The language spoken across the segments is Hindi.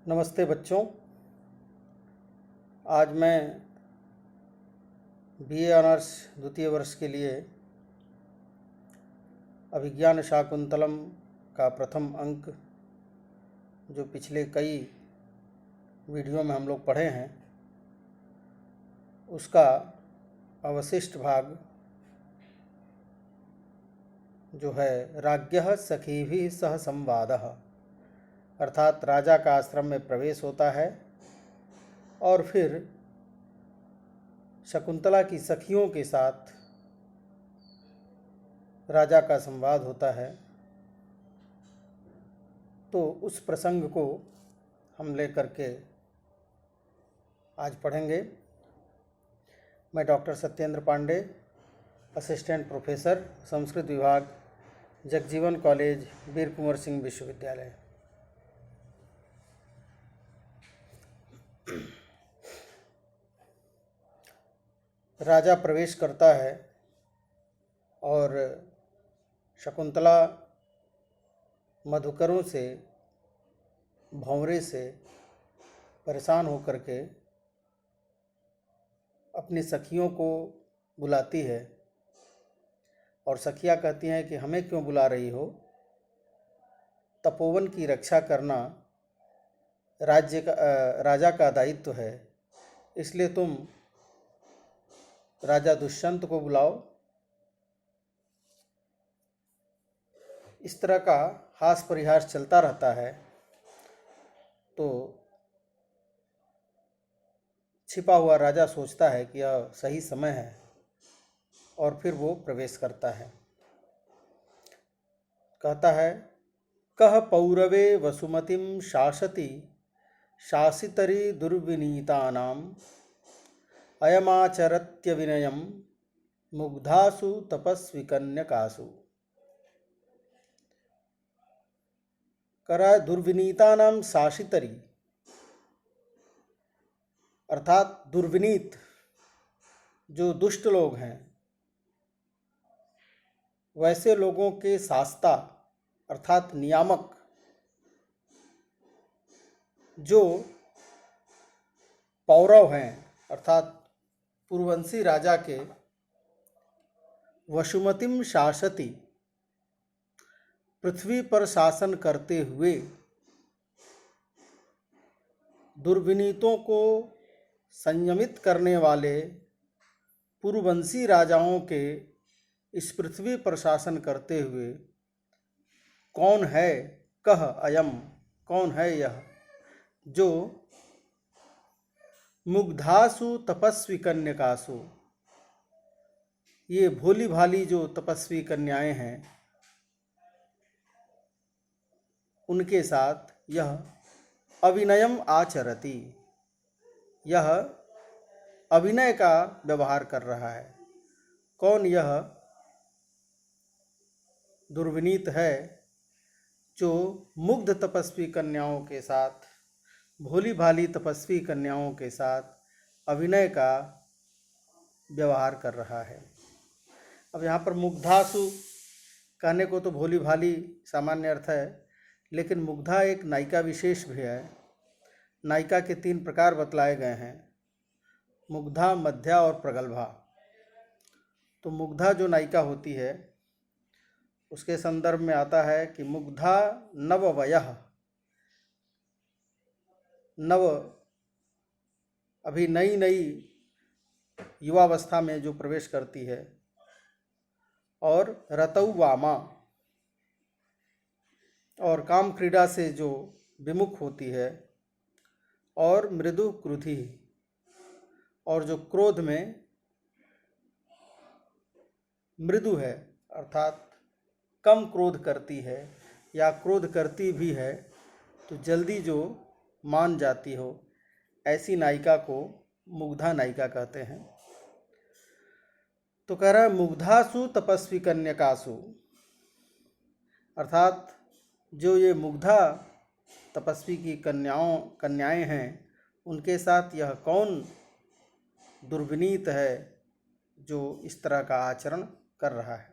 नमस्ते बच्चों। आज मैं बीए ऑनर्स द्वितीय वर्ष के लिए अभिज्ञान शाकुंतलम का प्रथम अंक, जो पिछले कई वीडियो में हम लोग पढ़े हैं, उसका अवशिष्ट भाग जो है राज्ञः सखीभिः सह संवादः, अर्थात राजा का आश्रम में प्रवेश होता है और फिर शकुंतला की सखियों के साथ राजा का संवाद होता है। तो उस प्रसंग को हम लेकर के आज पढ़ेंगे। मैं doctor Satyendra Pandey, assistant professor, Sanskrit विभाग, जगजीवन कॉलेज, वीर कुंवर सिंह विश्वविद्यालय। राजा प्रवेश करता है और शकुंतला मधुकरों से, भंवरे से परेशान होकर के अपनी सखियों को बुलाती है और सखियां कहती हैं कि हमें क्यों बुला रही हो, तपोवन की रक्षा करना राजा का दायित्व है, इसलिए तुम राजा दुष्यंत को बुलाओ। इस तरह का हास परिहास चलता रहता है। तो छिपा हुआ राजा सोचता है कि यह सही समय है और फिर वो प्रवेश करता है। कहता है, कह पौरवे वसुमतिम शासति शासितरी दुर्विनीतानाम अयमाचरत्य विनयम मुग्धासु तपस्वी कन्यकासु। करा दुर्विनीतानाम शासितरी, अर्थात दुर्विनीत जो दुष्ट लोग हैं, वैसे लोगों के शास्ता अर्थात नियामक, जो पौरव हैं अर्थात पूर्ववंशी राजा के, वसुमतिम शासति पृथ्वी पर शासन करते हुए दुर्विनीतों को संयमित करने वाले पूर्ववंशी राजाओं के इस पृथ्वी पर शासन करते हुए कौन है, कह अयम, कौन है यह, जो मुग्धासु तपस्वी कन्यकासु, ये भोली भाली जो तपस्वी कन्याएं हैं, उनके साथ यह अविनयम आचरति, यह अविनय का व्यवहार कर रहा है। कौन यह दुर्विनीत है जो मुग्ध तपस्वी कन्याओं के साथ, भोली भाली तपस्वी कन्याओं के साथ अभिनय का व्यवहार कर रहा है। अब यहाँ पर मुग्धासु कहने को तो भोली भाली सामान्य अर्थ है, लेकिन मुग्धा एक नायिका विशेष भी है। नायिका के 3 प्रकार बतलाए गए हैं, मुग्धा, मध्या और प्रगल्भा। तो मुग्धा जो नायिका होती है, उसके संदर्भ में आता है कि मुग्धा नववयः, नव अभी नई नई युवावस्था में जो प्रवेश करती है, और रतौ वामा, और काम क्रीड़ा से जो विमुख होती है, और मृदु क्रुधि, और जो क्रोध में मृदु है अर्थात कम क्रोध करती है, या क्रोध करती भी है तो जल्दी जो मान जाती हो, ऐसी नायिका को मुग्धा नायिका कहते हैं। तो कह रहा है मुग्धासु तपस्वी कन्यकासु, अर्थात जो ये मुग्धा तपस्वी की कन्याएं हैं, उनके साथ यह कौन दुर्विनीत है जो इस तरह का आचरण कर रहा है।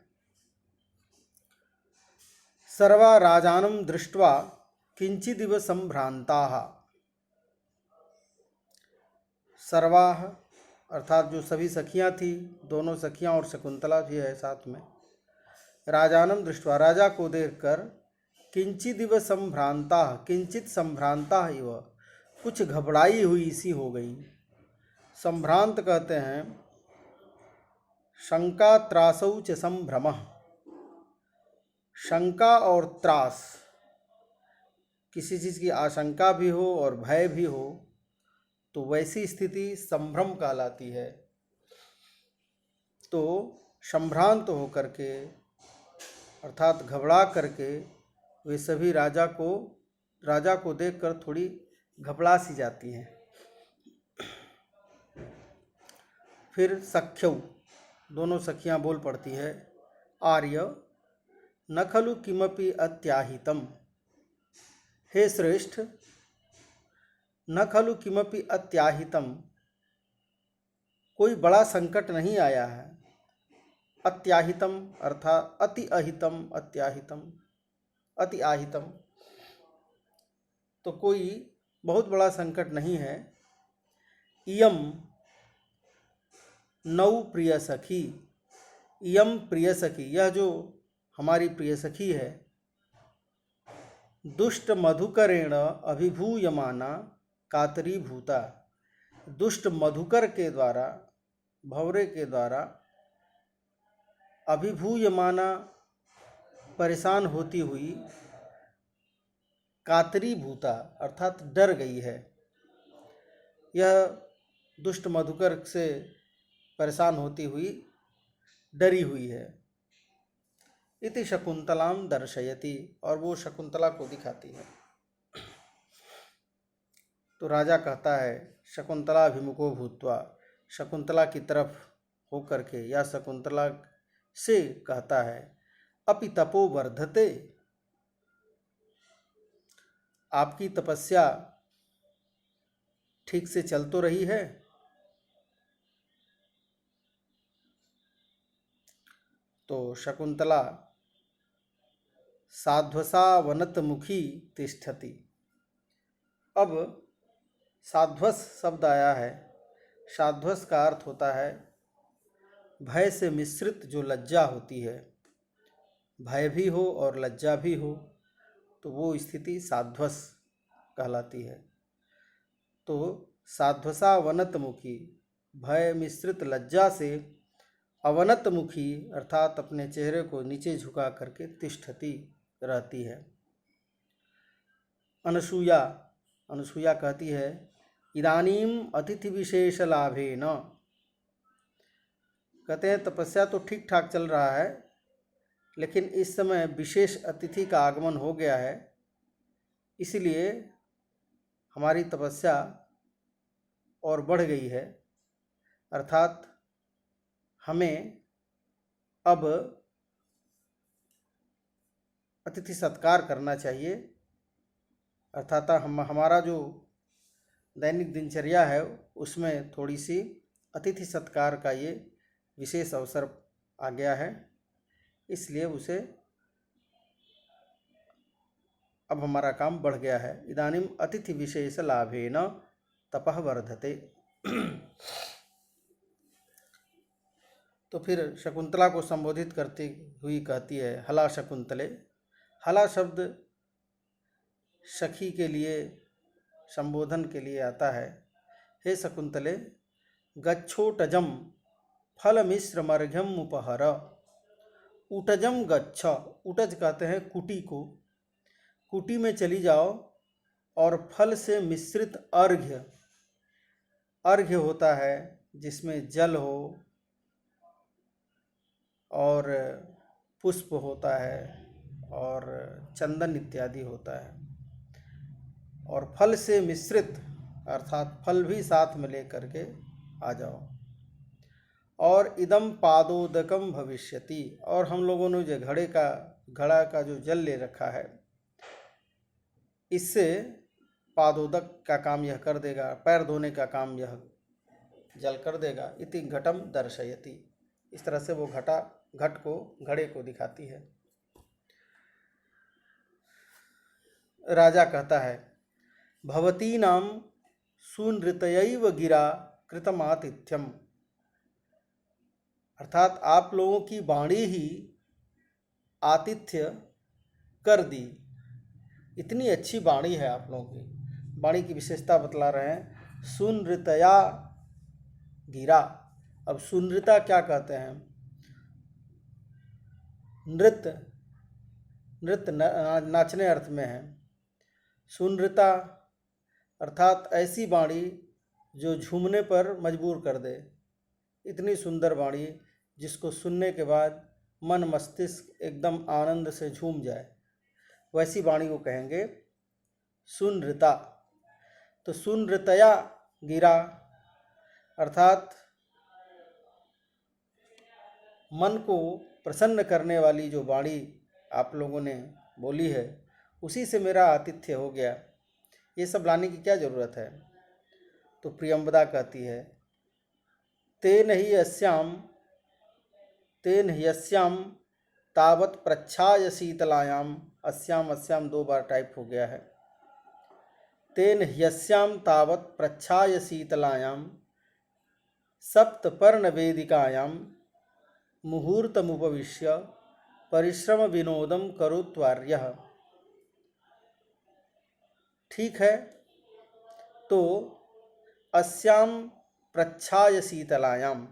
सर्वा राजानं दृष्ट्वा किंचिदिव संभ्रांताः सर्वाह अर्थात जो सभी सखियां थी, दोनों सखियां और शकुंतला भी है साथ में। राजानम दृष्टवा राजा को देखकर किंचिदिव संभ्रांता किंचित संभ्रांता इव कुछ घबराई हुई सी हो गई। संभ्रांत कहते हैं शंका त्रासौ च संभ्रमः। शंका और त्रास, किसी चीज़ की आशंका भी हो और भय भी हो तो वैसी स्थिति संभ्रम कहलाती है। तो संभ्रांत होकर के अर्थात घबरा करके वे सभी राजा को देखकर थोड़ी घबरा सी जाती हैं। फिर सख्यौ दोनों सखियां बोल पड़ती है, आर्य न खलु किमपि अत्याहितम। हे श्रेष्ठ, न खलु किमपि अत्याहितम, कोई बड़ा संकट नहीं आया है। अत्याहितम अर्थात अति अहितम, अत्याहितम अति आहितम, तो कोई बहुत बड़ा संकट नहीं है। इयम नौ प्रिय सखी, इयम प्रिय सखी, यह जो हमारी प्रिय सखी है, दुष्ट मधुकरेण अभिभूयमाना कातरीभूता, दुष्ट मधुकर के द्वारा, भंवरे के द्वारा अभिभूयमाना परेशान होती हुई, कातरीभूता अर्थात डर गई है। यह दुष्ट मधुकर से परेशान होती हुई डरी हुई है। इति शकुंतलाम दर्शयति, और वो शकुंतला को दिखाती है। तो राजा कहता है शकुंतला अभिमुखो भूत्वा, शकुंतला की तरफ होकर के या शकुंतला से कहता है, अपि तपो वर्धते, आपकी तपस्या ठीक से चल तो रही है। तो शकुंतला साध्वसा वनतमुखी तिष्ठति। अब साध्वस शब्द आया है। साध्वस का अर्थ होता है भय से मिश्रित जो लज्जा होती है। भय भी हो और लज्जा भी हो तो वो स्थिति साध्वस कहलाती है। तो साध्वसा वनतमुखी, भय मिश्रित लज्जा से अवनतमुखी अर्थात अपने चेहरे को नीचे झुका करके तिष्ठति रहती है। अनसूया, अनसूया कहती है इदानीम अतिथि विशेष लाभेन, कहते हैं तपस्या तो ठीक ठाक चल रहा है, लेकिन इस समय विशेष अतिथि का आगमन हो गया है, इसलिए हमारी तपस्या और बढ़ गई है। अर्थात हमें अब अतिथि सत्कार करना चाहिए। अर्थात हमारा जो दैनिक दिनचर्या है उसमें थोड़ी सी अतिथि सत्कार का ये विशेष अवसर आ गया है, इसलिए उसे अब हमारा काम बढ़ गया है। इदानीम अतिथि विशेष लाभेन तपः वर्धते। तो फिर शकुंतला को संबोधित करती हुई कहती है हला शकुंतले। हला शब्द सखी के लिए संबोधन के लिए आता है। हे शकुंतले, गच्छोटजम फलमिश्रमर्घ्यम उपहर। उटजम गच्छ, उटज कहते हैं कुटी को, कुटी में चली जाओ और फल से मिश्रित अर्घ्य, अर्घ्य होता है जिसमें जल हो और पुष्प होता है और चंदन इत्यादि होता है, और फल से मिश्रित अर्थात फल भी साथ में लेकर के आ जाओ। और इदम पादोदकम भविष्यति, और हम लोगों ने जो घड़ा का जो जल ले रखा है, इससे पादोदक का काम यह कर देगा, पैर धोने का काम यह जल कर देगा। इति घटम दर्शयति, इस तरह से वो घड़े को दिखाती है। राजा कहता है भवतीनां सुनृतयैव गिरा कृतम आतिथ्यम, अर्थात आप लोगों की वाणी ही आतिथ्य कर दी। इतनी अच्छी वाणी है आप लोगों की। वाणी की विशेषता बतला रहे हैं। सुनृतया गिरा। अब सुनृता क्या कहते हैं? नृत्य, नृत्य नाचने अर्थ में है। सुनृता अर्थात ऐसी वाणी जो झूमने पर मजबूर कर दे। इतनी सुंदर वाणी जिसको सुनने के बाद मन मस्तिष्क एकदम आनंद से झूम जाए, वैसी वाणी को कहेंगे सुनृता। तो सुनृतया गिरा अर्थात मन को प्रसन्न करने वाली जो वाणी आप लोगों ने बोली है, उसी से मेरा आतिथ्य हो गया। ये सब लाने की क्या ज़रूरत है? तो प्रियंवदा कहती है, तेन ही अस्याम तावत प्रच्छाय शीतलायाम। अस्याम अस्याम 2 बार टाइप हो गया है। तेन ह्यस्याम तावत प्रच्छाय शीतलायाम सप्तपर्ण वेदिकायां मुहूर्तमुपविश्य परिश्रम विनोदम करोत्वार्यः। ठीक है, तो अस्याम प्रच्छाय शीतलायाम,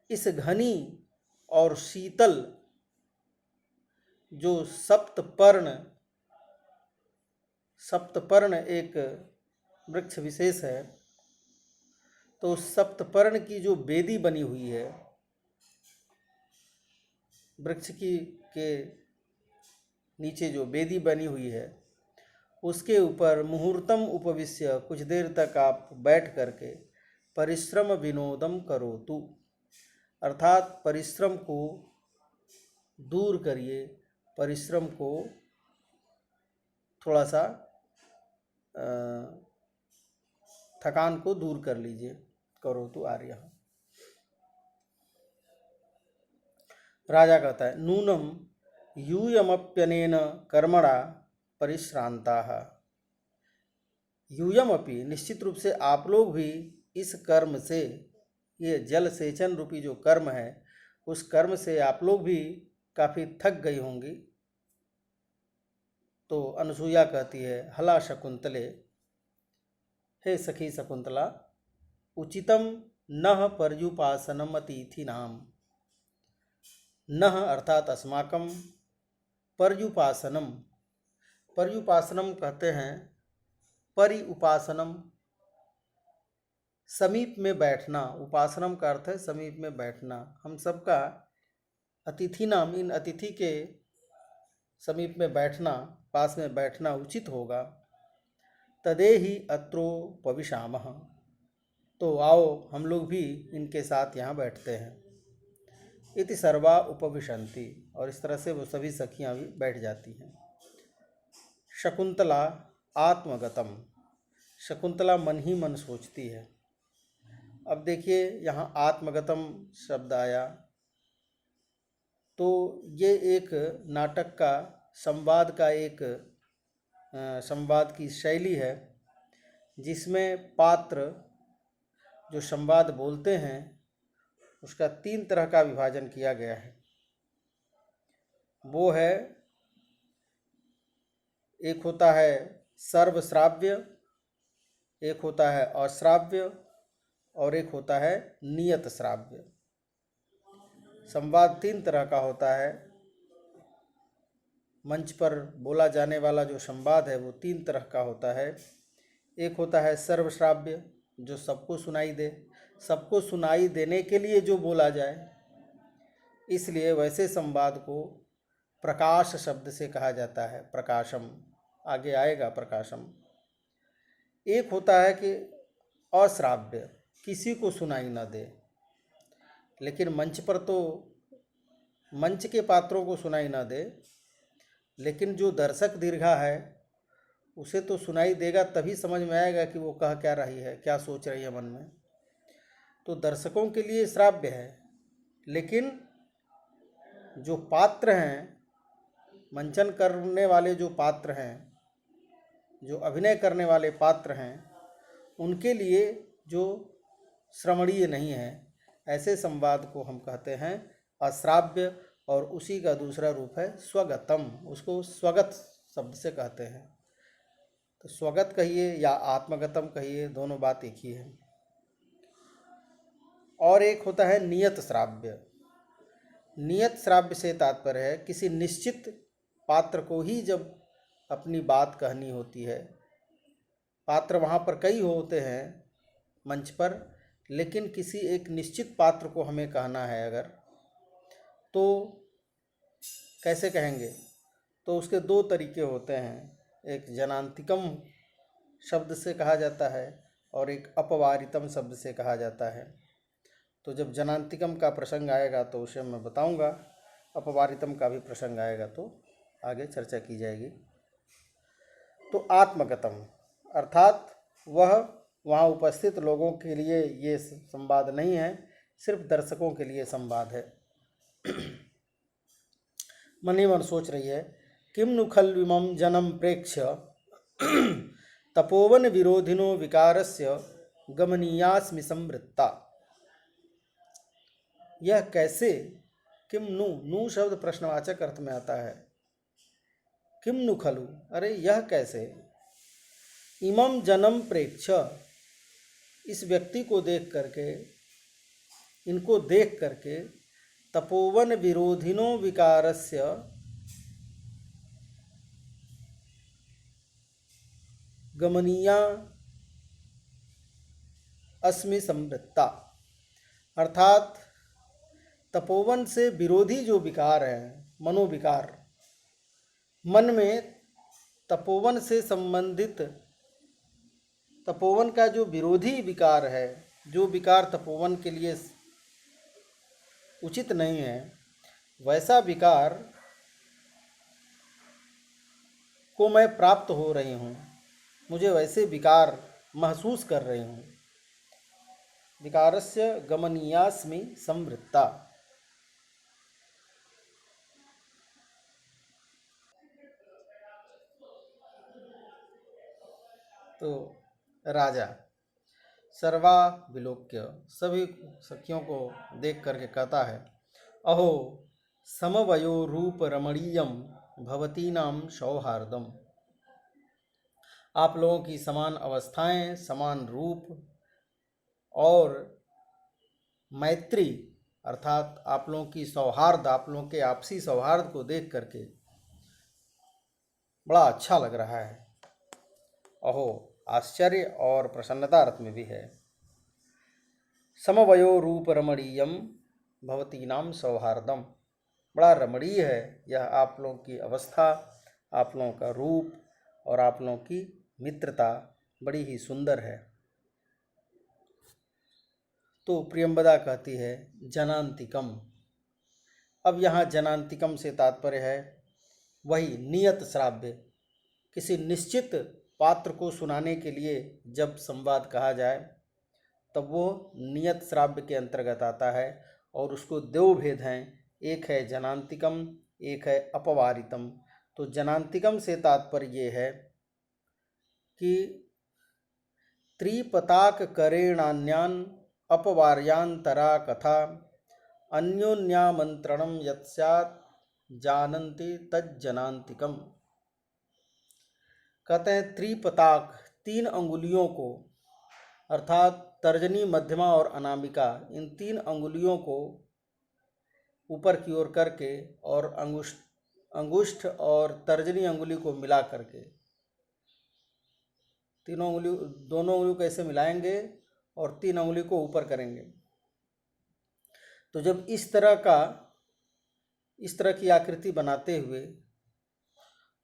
इस घनी और शीतल जो सप्तपर्ण एक वृक्ष विशेष है, तो सप्तपर्ण की जो वेदी बनी हुई है, वृक्ष की के नीचे जो वेदी बनी हुई है, उसके ऊपर मुहूर्तम उपविश्य, कुछ देर तक आप बैठ करके परिश्रम विनोदम करोतु, अर्थात परिश्रम को दूर करिए, परिश्रम को थोड़ा सा थकान को दूर कर लीजिए। करोतु आर्य। राजा कहता है, नूनम यूयमप्यनेन कर्मणा परिश्रांताः। यूयमपि, निश्चित रूप से आप लोग भी इस कर्म से, ये जल सेचन रूपी जो कर्म है, उस कर्म से आप लोग भी काफ़ी थक गई होंगी। तो अनुसूया कहती है, हला शकुंतले, हे सखी शकुंतला, उचितम नः पर्युपासनम अतिथिनाम। नः अर्थात अस्माकं, पर्युपासनम, पर्युपासनम कहते हैं परि उपासनम, समीप में बैठना। उपासनम का अर्थ है समीप में बैठना। हम सबका अतिथि नाम, इन अतिथि के समीप में बैठना, पास में बैठना उचित होगा। तदेहि अत्रोपविशामः, तो आओ हम लोग भी इनके साथ यहाँ बैठते हैं। इति सर्वा उपविशन्ति, और इस तरह से वो सभी सखियाँ भी बैठ जाती हैं। शकुंतला आत्मगतम, शकुंतला मन ही मन सोचती है। अब देखिए यहाँ आत्मगतम शब्द आया, तो ये एक नाटक का, संवाद का एक संवाद की शैली है, जिसमें पात्र जो संवाद बोलते हैं उसका 3 तरह का विभाजन किया गया है। वो है, एक होता है सर्वश्राव्य, एक होता है अश्राव्य, और एक होता है नियत श्राव्य। संवाद 3 तरह का होता है। मंच पर बोला जाने वाला जो संवाद है वो 3 तरह का होता है। एक होता है सर्वश्राव्य, जो सबको सुनाई दे, सबको सुनाई देने के लिए जो बोला जाए, इसलिए वैसे संवाद को प्रकाश शब्द से कहा जाता है। प्रकाशम, आगे आएगा प्रकाशम। एक होता है कि अश्राव्य, किसी को सुनाई न दे, लेकिन मंच पर तो मंच के पात्रों को सुनाई न दे, लेकिन जो दर्शक दीर्घा है उसे तो सुनाई देगा, तभी समझ में आएगा कि वो कह क्या रही है, क्या सोच रही है मन में। तो दर्शकों के लिए श्राव्य है, लेकिन जो पात्र हैं, मंचन करने वाले जो पात्र हैं, जो अभिनय करने वाले पात्र हैं, उनके लिए जो श्रवणीय नहीं है, ऐसे संवाद को हम कहते हैं अश्राव्य। और उसी का दूसरा रूप है स्वगतम, उसको स्वगत शब्द से कहते हैं। तो स्वगत कहिए या आत्मगतम कहिए, दोनों बात एक ही है। और एक होता है नियत श्राव्य। नियत श्राव्य से तात्पर्य है किसी निश्चित पात्र को ही जब अपनी बात कहनी होती है, पात्र वहाँ पर कई होते हैं मंच पर, लेकिन किसी एक निश्चित पात्र को हमें कहना है अगर, तो कैसे कहेंगे? तो उसके दो तरीके होते हैं, एक जनांतिकम शब्द से कहा जाता है और एक अपवारितम शब्द से कहा जाता है। तो जब जनांतिकम का प्रसंग आएगा तो उसे मैं बताऊंगा, अपवारितम का भी प्रसंग आएगा तो आगे चर्चा की जाएगी। तो आत्मगतम अर्थात वह वहाँ उपस्थित लोगों के लिए ये संवाद नहीं है, सिर्फ दर्शकों के लिए संवाद है। मन ही मन सोच रही है, किम नु खल्विमं जनम प्रेक्ष्य तपोवन विरोधिनो विकारस्य गमनीयास्मि संवृत्ता। यह कैसे, किम नु, नु शब्द प्रश्नवाचक अर्थ में आता है। किम नु खलु, अरे यह कैसे, इमम जनम प्रेक्ष्य, इस व्यक्ति को देख करके, इनको देख करके, तपोवन विरोधिनो विकारस्य गमनीया अस्मि संवृत्ता। अर्थात तपोवन से विरोधी जो विकार है, मनोविकार, मन में तपोवन से संबंधित, तपोवन का जो विरोधी विकार है, जो विकार तपोवन के लिए उचित नहीं है, वैसा विकार को मैं प्राप्त हो रही हूँ, मुझे वैसे विकार महसूस कर रही हूँ। विकारस्य गमनीयास्मि संवृत्ता। तो राजा सर्वा विलोक्य, सभी सखियों को देख करके कहता है, अहो समवयो रूप रमणीयम भवतीनाम सौहार्दम। आप लोगों की समान अवस्थाएं, समान रूप और मैत्री अर्थात आप लोगों की सौहार्द, आप लोगों के आपसी सौहार्द को देख करके बड़ा अच्छा लग रहा है। अहो आश्चर्य और प्रसन्नता अर्थ में भी है। समवयो रूप रमणीयम भवतीनाम सौहार्दम, बड़ा रमणीय है यह आप लोगों की अवस्था, आप लोगों का रूप और आप लोगों की मित्रता बड़ी ही सुंदर है। तो प्रियंवदा कहती है जनांतिकम। अब यहाँ जनांतिकम से तात्पर्य है वही नियत श्राव्य, किसी निश्चित पात्र को सुनाने के लिए जब संवाद कहा जाए तब वो नियत श्राव्य के अंतर्गत आता है। और उसको दो भेद हैं, एक है जनांतिकम, एक है अपवारितम। तो जनांतिकम से तात्पर्य ये है कि त्रिपताक करेणान्यान अपवार्यांतरा कथा अन्योन्यामंत्रणम यत्स्यात् जानन्ति तज्जनांतिकम। कहते हैं त्रिपताक, तीन अंगुलियों को, अर्थात तर्जनी, मध्यमा और अनामिका, इन तीन अंगुलियों को ऊपर की ओर करके और अंगुष्ठ और तर्जनी अंगुली को मिला करके, तीनों अंगुली, दोनों अंगुली को ऐसे मिलाएंगे और तीन अंगुली को ऊपर करेंगे। तो जब इस तरह की आकृति बनाते हुए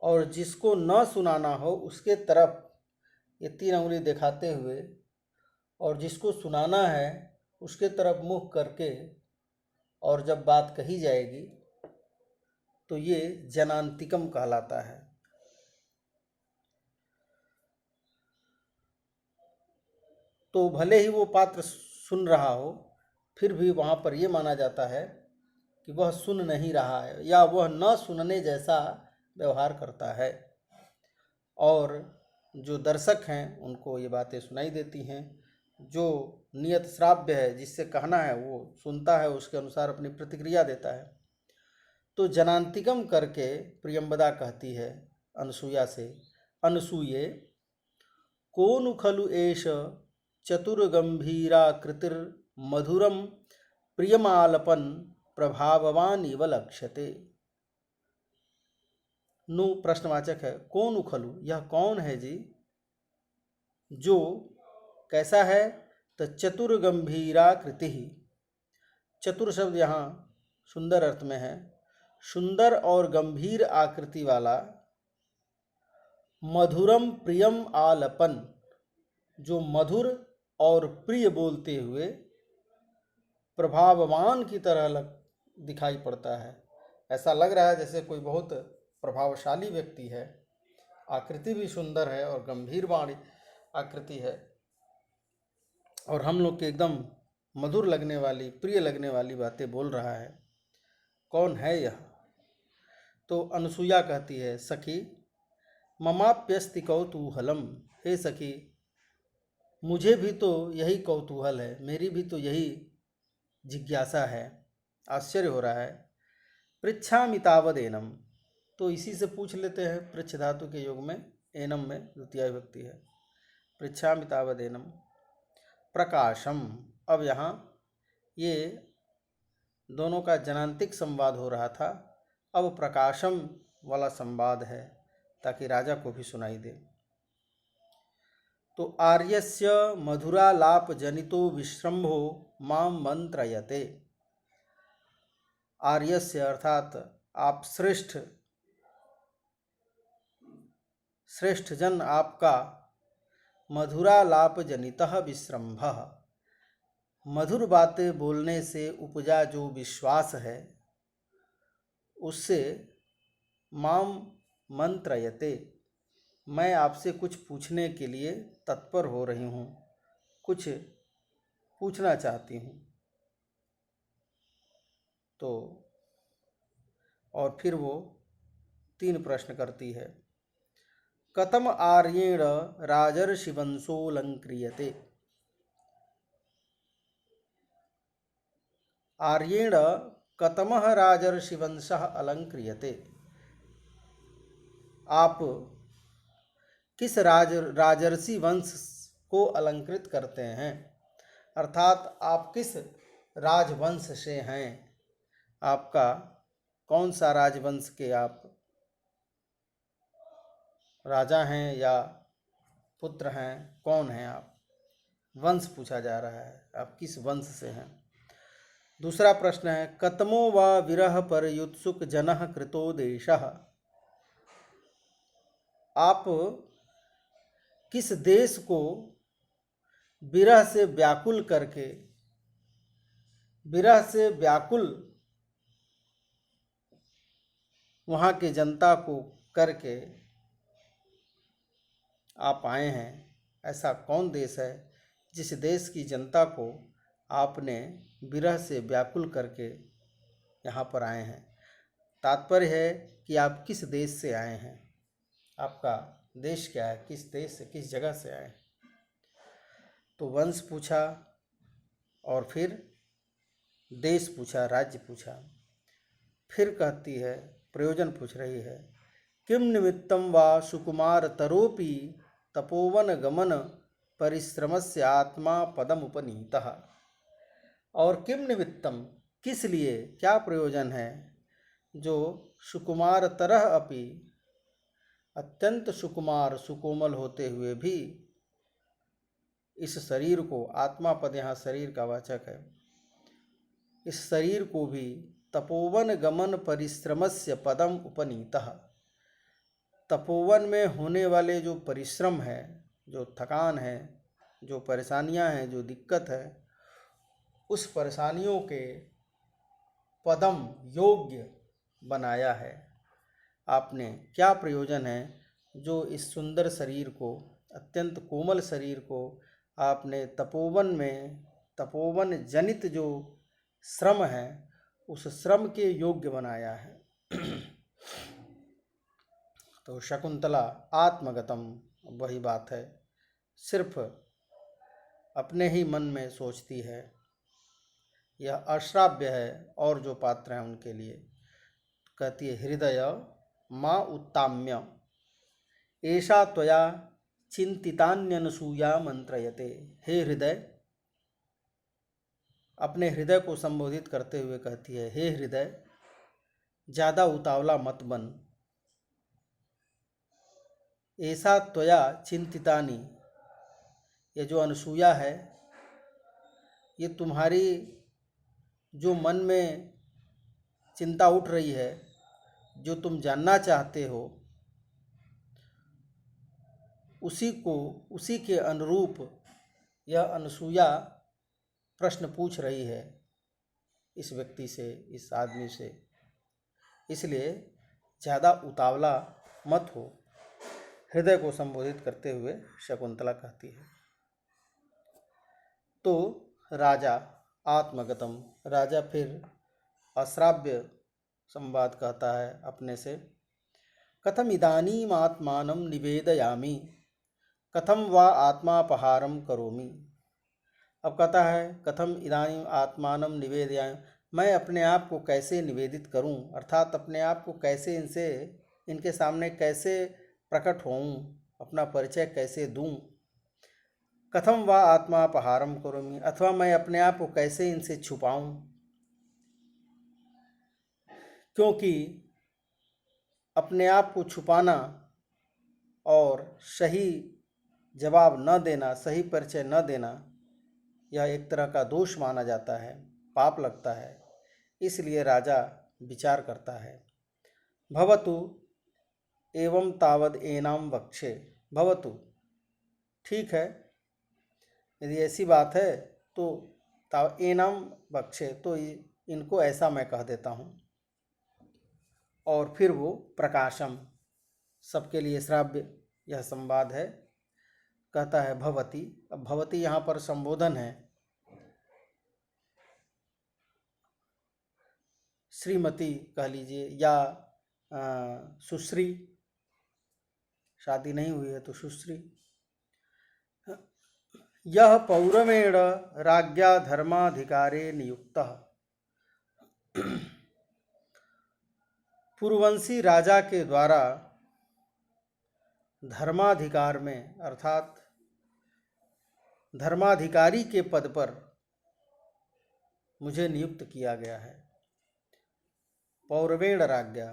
और जिसको न सुनाना हो उसके तरफ ये तीन अंगुली दिखाते हुए और जिसको सुनाना है उसके तरफ मुख करके और जब बात कही जाएगी तो ये जनांतिकम कहलाता है। तो भले ही वो पात्र सुन रहा हो, फिर भी वहाँ पर ये माना जाता है कि वह सुन नहीं रहा है या वह न सुनने जैसा व्यवहार करता है। और जो दर्शक हैं उनको ये बातें सुनाई देती हैं जो नियत श्राव्य है, जिससे कहना है वो सुनता है, उसके अनुसार अपनी प्रतिक्रिया देता है। तो जनांतिकम करके प्रियंवदा कहती है अनसूया से, अनसूये कोनु खलु एष चतुर्गंभीराकृतिर मधुरम प्रियमालपन प्रभाववान इव लक्ष्यते। नु प्रश्नवाचक है, कौन खलु, यह कौन है जी, जो कैसा है, तो चतुर्गंभीराकृति। चतुर शब्द यहाँ सुंदर अर्थ में है, सुंदर और गंभीर आकृति वाला, मधुरम प्रियम आलपन, जो मधुर और प्रिय बोलते हुए प्रभाववान की तरह दिखाई पड़ता है। ऐसा लग रहा है जैसे कोई बहुत प्रभावशाली व्यक्ति है। आकृति भी सुंदर है और गंभीर वाणी आकृति है, और हम लोग के एकदम मधुर लगने वाली, प्रिय लगने वाली बातें बोल रहा है। कौन है यह? तो अनसूया कहती है, सखी ममाप्यस्ति कौतूहलम, हे सखी मुझे भी तो यही कौतूहल है, मेरी भी तो यही जिज्ञासा है, आश्चर्य हो रहा है। पृच्छामि तावदेनम, तो इसी से पूछ लेते हैं। पृच्छ धातु के योग में एनम में द्वितीय विभक्ति है। पृच्छामि तावदेनम प्रकाशम, अब यहाँ ये दोनों का जनांतिक संवाद हो रहा था, अब प्रकाशम वाला संवाद है ताकि राजा को भी सुनाई दे। तो आर्यस्य मधुरालाप जनितो विश्रम्भो माम मंत्रयते। आर्यस्य अर्थात आप श्रेष्ठ जन आपका, मधुरालाप जनितः विश्रम्भः, मधुर बातें बोलने से उपजा जो विश्वास है, उससे माम मंत्रयते, मैं आपसे कुछ पूछने के लिए तत्पर हो रही हूँ, कुछ पूछना चाहती हूँ। तो और फिर वो 3 प्रश्न करती है। कथम आर्येण राजर्षिवंशोऽलङ्क्रियते, आर्येण कतमः राजर्षिवंशः अलङ्क्रियते, आप किस राजर्षि वंश को अलंकृत करते हैं, अर्थात आप किस राजवंश से हैं, आपका कौन सा राजवंश के आप राजा हैं या पुत्र हैं, कौन हैं आप, वंश पूछा जा रहा है, आप किस वंश से हैं। दूसरा प्रश्न है, कतमो वा विरह पर युत्सुक जनः कृतो देशः, आप किस देश को विरह से व्याकुल करके, विरह से व्याकुल वहाँ के जनता को करके आप आए हैं, ऐसा कौन देश है जिस देश की जनता को आपने विरह से व्याकुल करके यहाँ पर आए हैं। तात्पर्य है कि आप किस देश से आए हैं, आपका देश क्या है, किस देश से, किस जगह से आए। तो वंश पूछा और फिर देश पूछा, राज्य पूछा। फिर कहती है, प्रयोजन पूछ रही है, किम निमित्तं वा सुकुमार तरोपि तपोवन गमन परिश्रमस्य आत्मा पदम उपनीतः, और किम निमित्तम, किस लिए, क्या प्रयोजन है, जो सुकुमार तरह अपि, अत्यंत सुकुमार सुकोमल होते हुए भी, इस शरीर को, आत्मा पद यहाँ शरीर का वाचक है, इस शरीर को भी तपोवन गमन परिश्रमस्य पदम उपनीतः, तपोवन में होने वाले जो परिश्रम है, जो थकान है, जो परेशानियां हैं, जो दिक्कत है, उस परेशानियों के पदम योग्य बनाया है आपने। क्या प्रयोजन है जो इस सुंदर शरीर को, अत्यंत कोमल शरीर को आपने तपोवन में, तपोवन जनित जो श्रम है उस श्रम के योग्य बनाया है। तो शकुंतला आत्मगतम, वही बात है, सिर्फ अपने ही मन में सोचती है। यह अश्राव्य है और जो पात्र हैं उनके लिए कहती है, हृदय माँ उत्ताम्य एषा त्वया चिंतितान्यनसूया मंत्रयते। हे हृदय, अपने हृदय को संबोधित करते हुए कहती है, हे हृदय, ज़्यादा उतावला मत बन। ऐसा त्वया चिंतितानि, ये जो अनसूया है, ये तुम्हारी जो मन में चिंता उठ रही है, जो तुम जानना चाहते हो, उसी के अनुरूप यह अनसूया प्रश्न पूछ रही है इस व्यक्ति से, इस आदमी से। इसलिए ज़्यादा उतावला मत हो, हृदय को संबोधित करते हुए शकुंतला कहती है। तो राजा आत्मगतम, राजा फिर अश्राव्य संवाद कहता है अपने से, कथम इदानीम आत्मानं निवेदयामि, कथम वा आत्मापहारम करोमि। अब कहता है, कथम इदानीम आत्मानं निवेदयामि, मैं अपने आप को कैसे निवेदित करूं, अर्थात अपने आप को कैसे इनके सामने कैसे प्रकट होऊं, अपना परिचय कैसे दूं। कथम वा आत्मापहारम करोमि, अथवा मैं अपने आप को कैसे इनसे छुपाऊं, क्योंकि अपने आप को छुपाना और सही जवाब न देना, सही परिचय न देना, यह एक तरह का दोष माना जाता है, पाप लगता है। इसलिए राजा विचार करता है, भवतु एवं तावद एनाम वक्षे, भवतु, ठीक है, यदि ऐसी बात है तो ताव एनाम वक्षे, तो इनको ऐसा मैं कह देता हूँ। और फिर वो प्रकाशम, सबके लिए श्राव्य यह संवाद है, कहता है भवती। अब भवती यहाँ पर संबोधन है, श्रीमती कह लीजिए या सुश्री, शादी नहीं हुई है तो सुश्री। यह पौरवेण राज्ञा धर्माधिकारे नियुक्तः, पूर्ववंशी राजा के द्वारा धर्माधिकार में, अर्थात धर्माधिकारी के पद पर मुझे नियुक्त किया गया है। पौरवेण राज्ञा,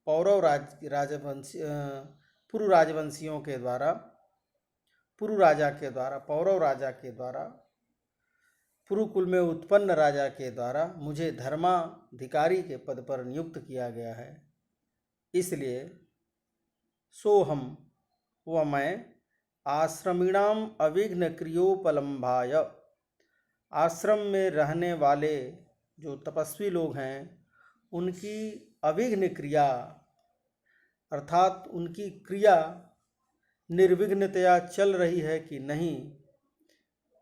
पौरव राजवंशी, पूर्व राजवंशियों के द्वारा, पूर्व राजा के द्वारा, पौरव राजा के द्वारा, पूर्व कुल में उत्पन्न राजा के द्वारा मुझे धर्माधिकारी के पद पर नियुक्त किया गया है। इसलिए सोहम, वह मैं, आश्रमीणाम अविघ्न क्रियोपलम्भाय, आश्रम में रहने वाले जो तपस्वी लोग हैं उनकी अविघ्न क्रिया, अर्थात उनकी क्रिया निर्विघ्नतया चल रही है कि नहीं,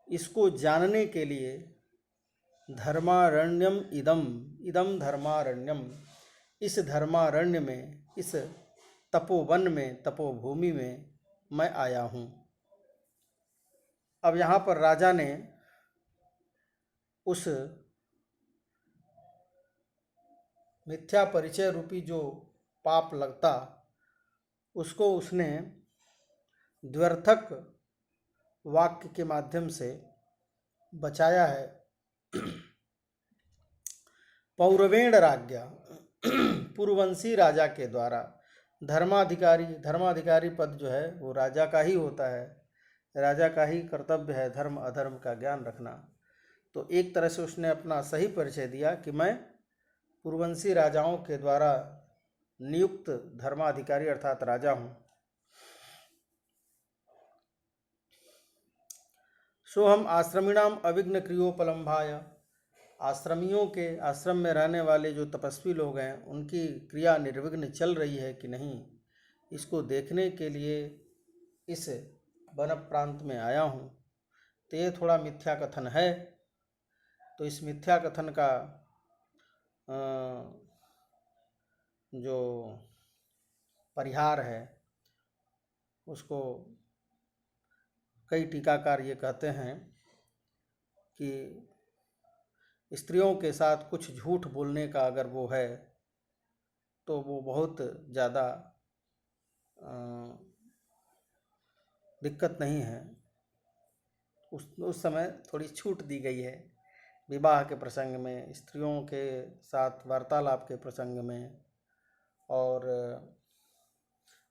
इसको जानने के लिए धर्मारण्यम इदम धर्मारण्यम, इस धर्मारण्य में, इस तपोवन में, तपोभूमि में मैं आया हूँ। अब यहाँ पर राजा ने उस मिथ्या परिचय रूपी जो पाप लगता, उसको उसने द्व्यर्थक वाक्य के माध्यम से बचाया है। पौरवेण राज्ञा, पूर्ववंशी राजा के द्वारा, धर्माधिकारी पद जो है वो राजा का ही होता है, राजा का ही कर्तव्य है धर्म अधर्म का ज्ञान रखना। तो एक तरह से उसने अपना सही परिचय दिया कि मैं पूर्ववंशी राजाओं के द्वारा नियुक्त धर्माधिकारी अर्थात राजा हूँ। सोहम आश्रमीणाम अविघ्न क्रियोपलम्भाय, आश्रमियों के, आश्रम में रहने वाले जो तपस्वी लोग हैं उनकी क्रिया निर्विघ्न चल रही है कि नहीं, इसको देखने के लिए इस वन प्रांत में आया हूँ। तो ये थोड़ा मिथ्या कथन है, तो इस मिथ्या कथन का जो परिहार है उसको कई टीकाकार ये कहते हैं कि स्त्रियों के साथ कुछ झूठ बोलने का अगर वो है तो वो बहुत ज़्यादा दिक्कत नहीं है। उस समय थोड़ी छूट दी गई है विवाह के प्रसंग में, स्त्रियों के साथ वार्तालाप के प्रसंग में,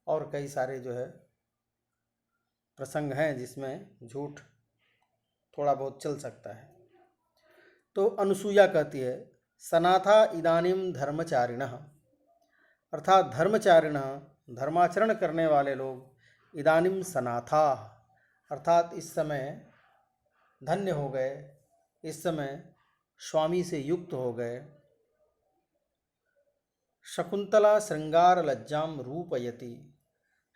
और कई सारे जो है प्रसंग हैं जिसमें झूठ थोड़ा बहुत चल सकता है। तो अनुसूया कहती है सनाथा इदानीम धर्मचारिणः, अर्थात धर्मचारिणः धर्माचरण करने वाले लोग, इदानीम सनाथा अर्थात इस समय धन्य हो गए, इस समय स्वामी से युक्त हो गए। शकुंतला श्रृंगार लज्जाम रूपयति,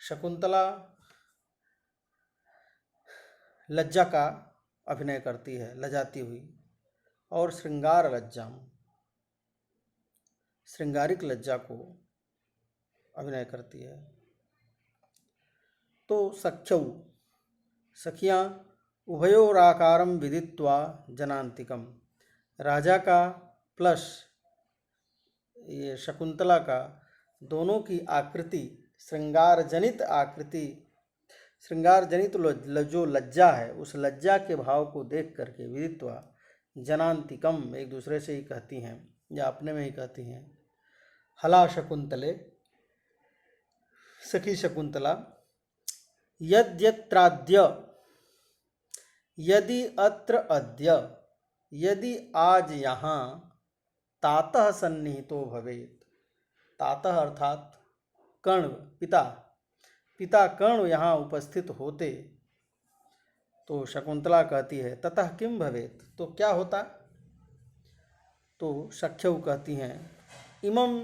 शकुंतला लज्जा का अभिनय करती है, लजाती हुई, और श्रृंगार लज्जाम श्रृंगारिक लज्जा को अभिनय करती है। तो सख्यौ सखियाँ उभयोराकारम विदित्वा जनांतिकम, राजा का प्लस ये शकुंतला का दोनों की आकृति, श्रृंगार जनित आकृति, श्रृंगार जनित जो लज्जा है उस लज्जा के भाव को देख करके विदित्वा जनांतिकम एक दूसरे से ही कहती हैं या अपने में ही कहती हैं। हला शकुंतले, सखी शकुंतला, यद्यत्राद्य यदि अत्र अद्य, यदि आज यहाँ तातः सन्निहितो भवेत्, तातः अर्थात कर्ण पिता, पिता कर्ण यहाँ उपस्थित होते, तो शकुंतला कहती है ततः किम भवेत्, तो क्या होता। तो सख्यौ कहती हैं इमं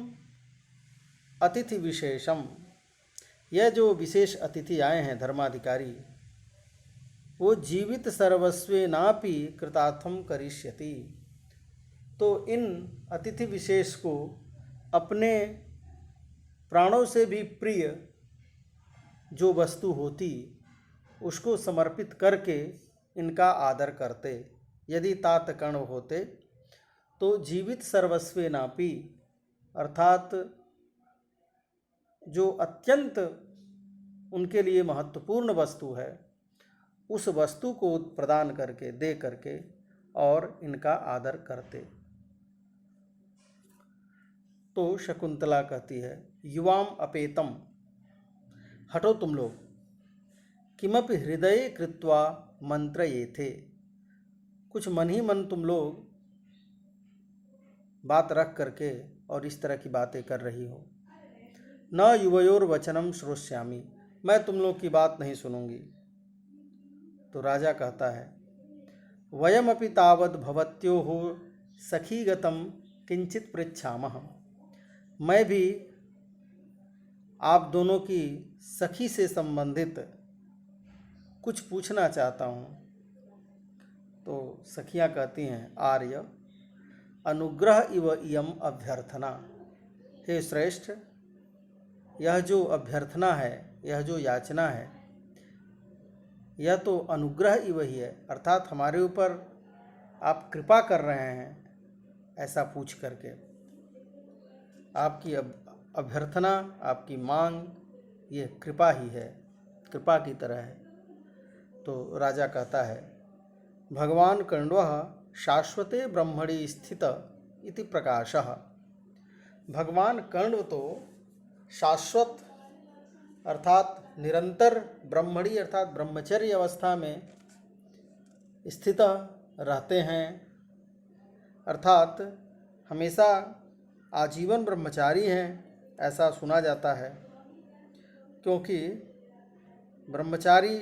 अतिथि विशेषम, यह जो विशेष अतिथि आए हैं धर्माधिकारी, वो जीवित सर्वस्वे नापि कृतार्थम करिष्यति, तो इन अतिथि विशेष को अपने प्राणों से भी प्रिय जो वस्तु होती उसको समर्पित करके इनका आदर करते। यदि तात कर्ण होते तो जीवित सर्वस्वे नापि, अर्थात जो अत्यंत उनके लिए महत्वपूर्ण वस्तु है उस वस्तु को प्रदान करके, दे करके और इनका आदर करते। तो शकुंतला कहती है युवाम अपेतम, हटो तुम लोग, किमपि हृदय कृत्वा मंत्र ये थे, कुछ मन ही मन तुम लोग बात रख करके और इस तरह की बातें कर रही हो। न युवयोर वचनम श्रोष्यामि, मैं तुम लोग की बात नहीं सुनूंगी। तो राजा कहता है वयमपि तावद् भवत्योः सखीगतम किंचित पृच्छामः, मैं भी आप दोनों की सखी से संबंधित कुछ पूछना चाहता हूँ। तो सखियाँ कहती हैं आर्य अनुग्रह इव इयम अभ्यर्थना, हे श्रेष्ठ, यह जो अभ्यर्थना है, यह जो याचना है, यह तो अनुग्रह इव ही है, अर्थात हमारे ऊपर आप कृपा कर रहे हैं ऐसा पूछ करके। आपकी अभ्यर्थना, आपकी मांग, ये कृपा ही है, कृपा की तरह है। तो राजा कहता है भगवान कर्ण्वः शाश्वते ब्रह्मणि स्थित इति प्रकाशः, भगवान कर्ण तो शाश्वत अर्थात निरंतर ब्रह्मणि अर्थात ब्रह्मचर्य अवस्था में स्थित रहते हैं, अर्थात हमेशा आजीवन ब्रह्मचारी हैं ऐसा सुना जाता है। क्योंकि ब्रह्मचारी,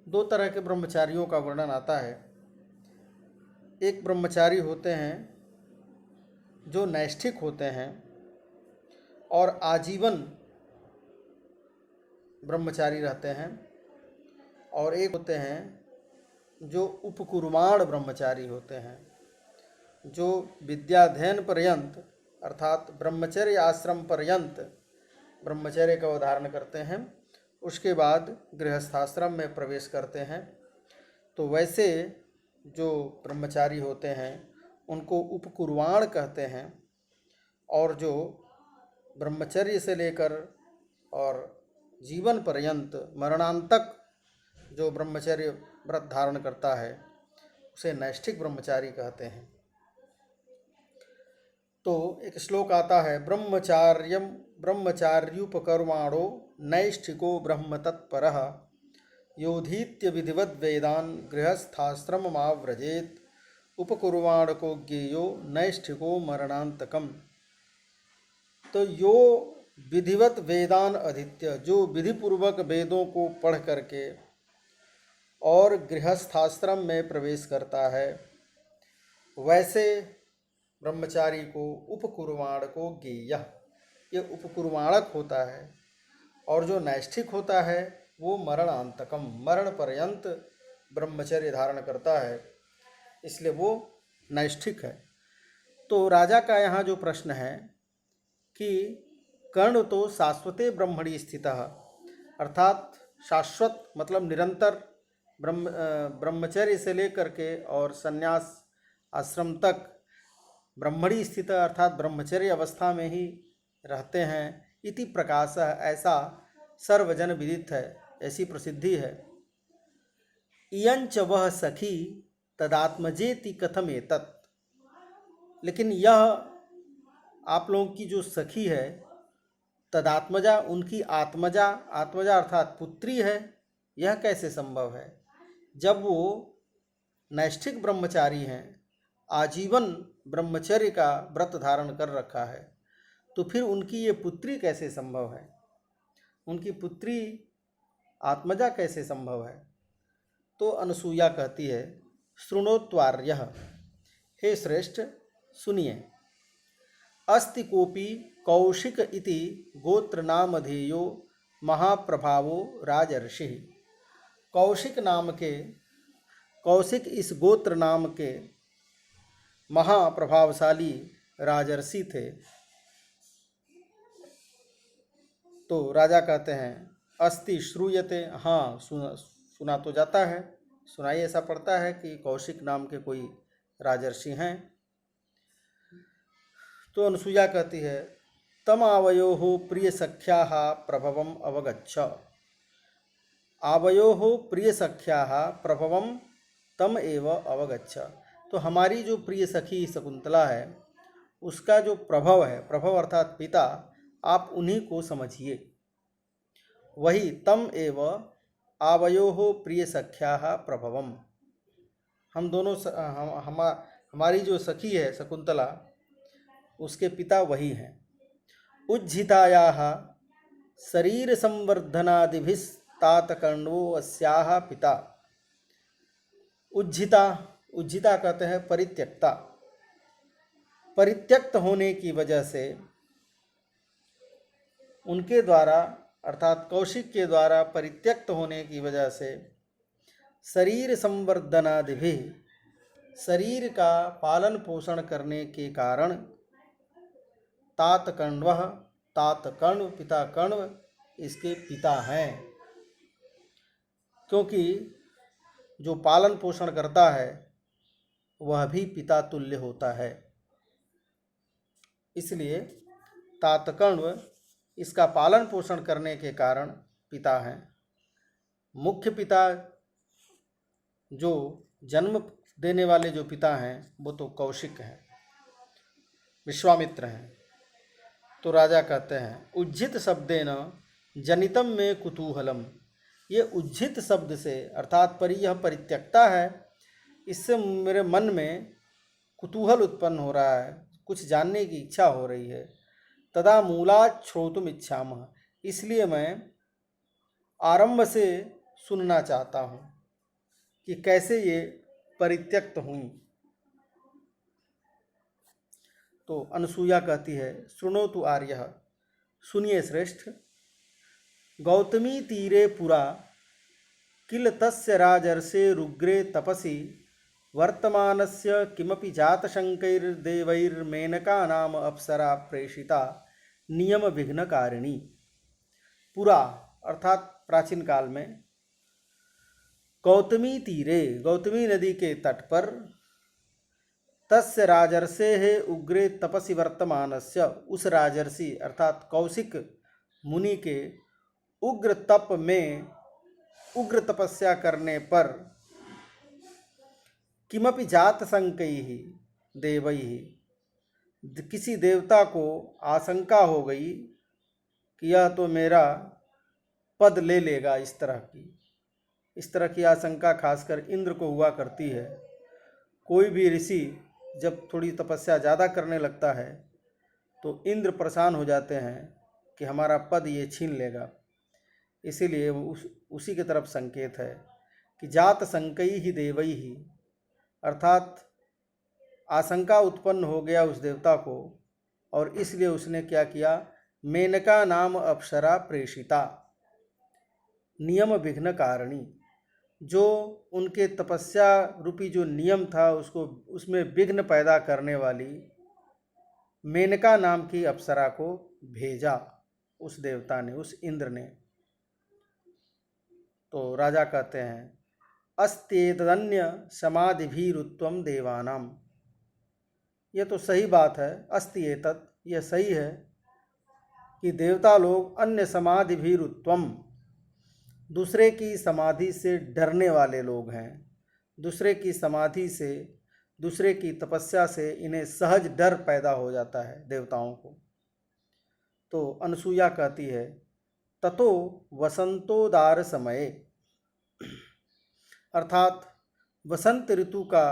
दो तरह के ब्रह्मचारियों का वर्णन आता है। एक ब्रह्मचारी होते हैं जो नैष्ठिक होते हैं और आजीवन ब्रह्मचारी रहते हैं, और एक होते हैं जो उपकुर्माण ब्रह्मचारी होते हैं, जो विद्याध्ययन पर्यंत अर्थात ब्रह्मचर्य आश्रम पर्यंत ब्रह्मचर्य का धारण करते हैं, उसके बाद गृहस्थाश्रम में प्रवेश करते हैं। तो वैसे जो ब्रह्मचारी होते हैं उनको उपकुर्वाण कहते हैं, और जो ब्रह्मचर्य से लेकर और जीवन पर्यंत मरणांतक जो ब्रह्मचर्य व्रत धारण करता है उसे नैष्ठिक ब्रह्मचारी कहते हैं। तो एक श्लोक आता है, ब्रह्मचार्यम ब्रह्मचार्युपकर्माणो नैष्ठिको ब्रह्म तत्परः योधीत्य विधिवद वेदान गृहस्थाश्रममाव्रजेत उपकुर्वाणको ज्ञेयो नैष्ठिको मरणांतकम। तो यो विधिवत वेदान अधीत्य, जो विधिपूर्वक वेदों को पढ़ करके और गृहस्थाश्रम में प्रवेश करता है, वैसे ब्रह्मचारी को उपकुर्वाण को ज्ञेय, ये उपकुर्वाणक होता है। और जो नैष्ठिक होता है वो मरणांतकम, मरण पर्यंत ब्रह्मचर्य धारण करता है, इसलिए वो नैष्ठिक है। तो राजा का यहाँ जो प्रश्न है कि कर्ण तो शाश्वते ब्रह्मणि स्थितः, अर्थात शाश्वत मतलब निरंतर ब्रह्मचर्य से लेकर के और संन्यास आश्रम तक ब्रह्मणि स्थित अर्थात ब्रह्मचर्य अवस्था में ही रहते हैं। इति प्रकाश, ऐसा सर्वजन विदित है, ऐसी प्रसिद्धि है। इयंच वह सखी तदात्मजेति कथम एतत्, लेकिन यह आप लोगों की जो सखी है तदात्मजा, उनकी आत्मजा, आत्मजा अर्थात पुत्री है, यह कैसे संभव है? जब वो नैष्ठिक ब्रह्मचारी हैं, आजीवन ब्रह्मचर्य का व्रत धारण कर रखा है, तो फिर उनकी ये पुत्री कैसे संभव है? उनकी पुत्री आत्मजा कैसे संभव है? तो अनसूया कहती है, शृणोत्वार्यः, हे श्रेष्ठ सुनिए, अस्ति कोपि कौशिक इति गोत्रनामधेयो महाप्रभावो राजर्षि। कौशिक नाम के, कौशिक इस गोत्र नाम के महाप्रभावशाली राजर्षि थे। तो राजा कहते हैं, अस्ति श्रूयते, हाँ सुना तो जाता है, सुनाई ऐसा पड़ता है कि कौशिक नाम के कोई राजर्षि हैं। तो अनुसूया कहती है, तम आवयोः प्रिय सख्याः प्रभवम अवगच्छ। आवयोः प्रिय सख्याः प्रभवम तम एव अवगच्छ। तो हमारी जो प्रिय सखी शकुंतला है उसका जो प्रभव है, प्रभव अर्थात पिता, आप उन्हीं को समझिए। वही तम एव आवयोः प्रिय सख्याः प्रभवम, हम दोनों हमारी जो सखी है शकुंतला, उसके पिता वही हैं। उज्झितायाः शरीर संवर्धनादिभिस्तातकर्णो अस्याः पिता। उज्झिता, उज्झिता कहते हैं परित्यक्ता, परित्यक्त होने की वजह से उनके द्वारा अर्थात कौशिक के द्वारा परित्यक्त होने की वजह से शरीर संवर्धनादिभि, शरीर का पालन पोषण करने के कारण तातकण्वः, तातकण्व पिता कण्व इसके पिता हैं, क्योंकि जो पालन पोषण करता है वह भी पिता तुल्य होता है, इसलिए तातकण्व इसका पालन पोषण करने के कारण पिता हैं। मुख्य पिता जो जन्म देने वाले जो पिता हैं वो तो कौशिक हैं, विश्वामित्र हैं। तो राजा कहते हैं, उज्झित शब्देन जनितम में कुतूहलम। ये उज्झित शब्द से अर्थात यह परित्यक्ता है, इससे मेरे मन में कुतूहल उत्पन्न हो रहा है, कुछ जानने की इच्छा हो रही है। तदा मूलात् श्रोतुम इच्छामः, इसलिए मैं आरंभ से सुनना चाहता हूँ कि कैसे ये परित्यक्त हुई। तो अनसूया कहती है, शृणोतु आर्यः, सुनिए श्रेष्ठ, गौतमी तीरे पुरा किल तस्य राजर्षे रुग्रे तपसि वर्तमानस्य किमपि जातशंकैर्देवैर्मेनका नाम अप्सरा प्रेषिता नियम विघ्नकारिणी। पुरा अर्थात प्राचीन काल में, गौतमी तीरे, गौतमी नदी के तट पर, तस्य राजर्षे है उग्रे तपसि वर्तमानस्य, उस राजर्षि अर्थात कौशिक मुनि के उग्र तप में, उग्र तपस्या करने पर, किमपि जात संकैहि देवैहि, किसी देवता को आशंका हो गई कि यह तो मेरा पद ले लेगा, इस तरह की आशंका खासकर इंद्र को हुआ करती है। कोई भी ऋषि जब थोड़ी तपस्या ज़्यादा करने लगता है तो इंद्र परेशान हो जाते हैं कि हमारा पद ये छीन लेगा। इसीलिए उसी की तरफ संकेत है कि जात संकई ही देवई ही, अर्थात आशंका उत्पन्न हो गया उस देवता को, और इसलिए उसने क्या किया, मेनका नाम अप्सरा प्रेषिता नियम विघ्न कारिणी, जो उनके तपस्या रूपी जो नियम था उसको, उसमें विघ्न पैदा करने वाली मेनका नाम की अप्सरा को भेजा उस देवता ने, उस इंद्र ने। तो राजा कहते हैं अस्त्येतदन्य समाधिभिरुत्वम देवानाम, ये तो सही बात है, अस्त्येतत्, यह सही है कि देवता लोग अन्य समाधिभिरुत्वम, दूसरे की समाधि से डरने वाले लोग हैं, दूसरे की समाधि से, दूसरे की तपस्या से इन्हें सहज डर पैदा हो जाता है देवताओं को। तो अनसुया कहती है ततो वसंतोदार समये, अर्थात वसंत ऋतु का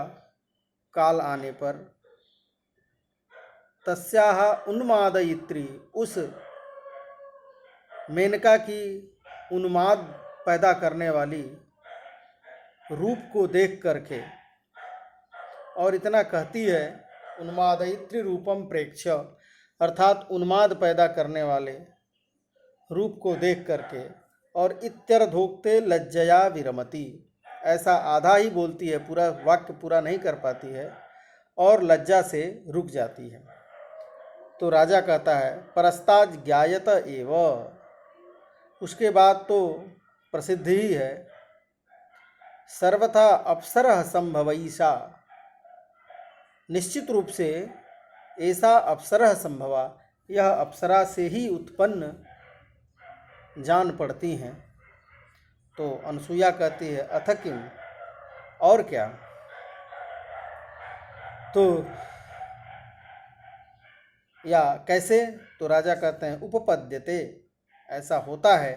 काल आने पर, तस्याह उन्मादयित्री, उस मेनका की उन्माद पैदा करने वाली रूप को देख करके, और इतना कहती है उन्मादयित्री रूपम प्रेक्ष्य, अर्थात उन्माद पैदा करने वाले रूप को देख करके, और इत्यर्धोक्ते लज्जया विरमति, ऐसा आधा ही बोलती है, पूरा वाक्य पूरा नहीं कर पाती है और लज्जा से रुक जाती है। तो राजा कहता है परस्ताज ज्ञायत एव, उसके बाद तो प्रसिद्ध ही है, सर्वथा अप्सरः संभवैषा, निश्चित रूप से ऐसा अप्सरः संभवा, यह अप्सरा से ही उत्पन्न जान पड़ती हैं। तो अनसुया कहती है अथ किम, और क्या, तो या कैसे, तो राजा कहते हैं उपपद्यते, ऐसा होता है।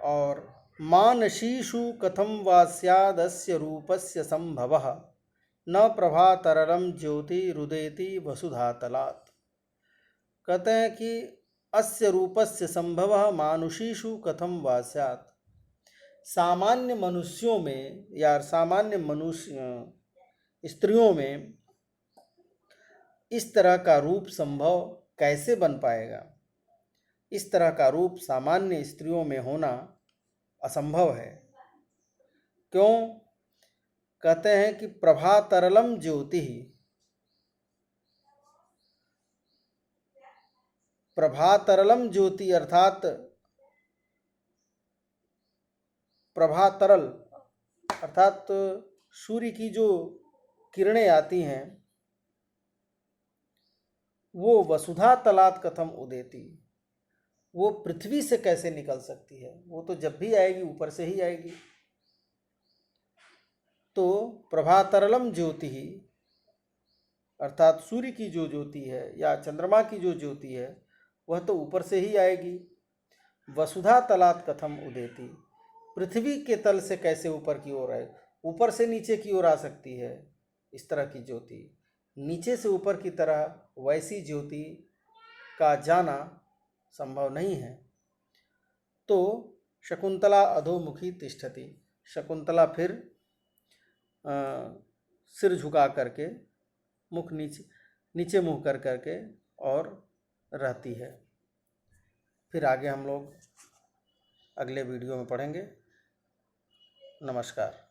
और मानसीषु कथम वा स्यादस्य रूपस्य संभवः, न प्रभातरलम ज्योति रुदेति वसुधातलात्, कहते हैं कि अस्य रूपस्य संभवः मानुषीषु कथम वा स्यात्, सामान्य मनुष्यों में या सामान्य मनुष्य स्त्रियों में इस तरह का रूप संभव कैसे बन पाएगा, इस तरह का रूप सामान्य स्त्रियों में होना असंभव है। क्यों, कहते हैं कि प्रभातरलम ज्योति, प्रभातरलम ज्योति अर्थात प्रभातरल अर्थात सूर्य की जो किरणें आती हैं वो वसुधा तलात कथम उदेती, वो पृथ्वी से कैसे निकल सकती है, वो तो जब भी आएगी ऊपर से ही आएगी। तो प्रभातरलम ज्योति अर्थात सूर्य की जो ज्योति है या चंद्रमा की जो ज्योति है वह तो ऊपर से ही आएगी। वसुधा तलात कथम उदेती, पृथ्वी के तल से कैसे ऊपर की ओर आए, ऊपर से नीचे की ओर आ सकती है इस तरह की ज्योति, नीचे से ऊपर की तरह वैसी ज्योति का जाना संभव नहीं है। तो शकुंतला अधोमुखी तिष्ठति, शकुंतला फिर सिर झुका करके, मुख नीचे मुँह कर करके और रहती है। फिर आगे हम लोग अगले वीडियो में पढ़ेंगे। नमस्कार।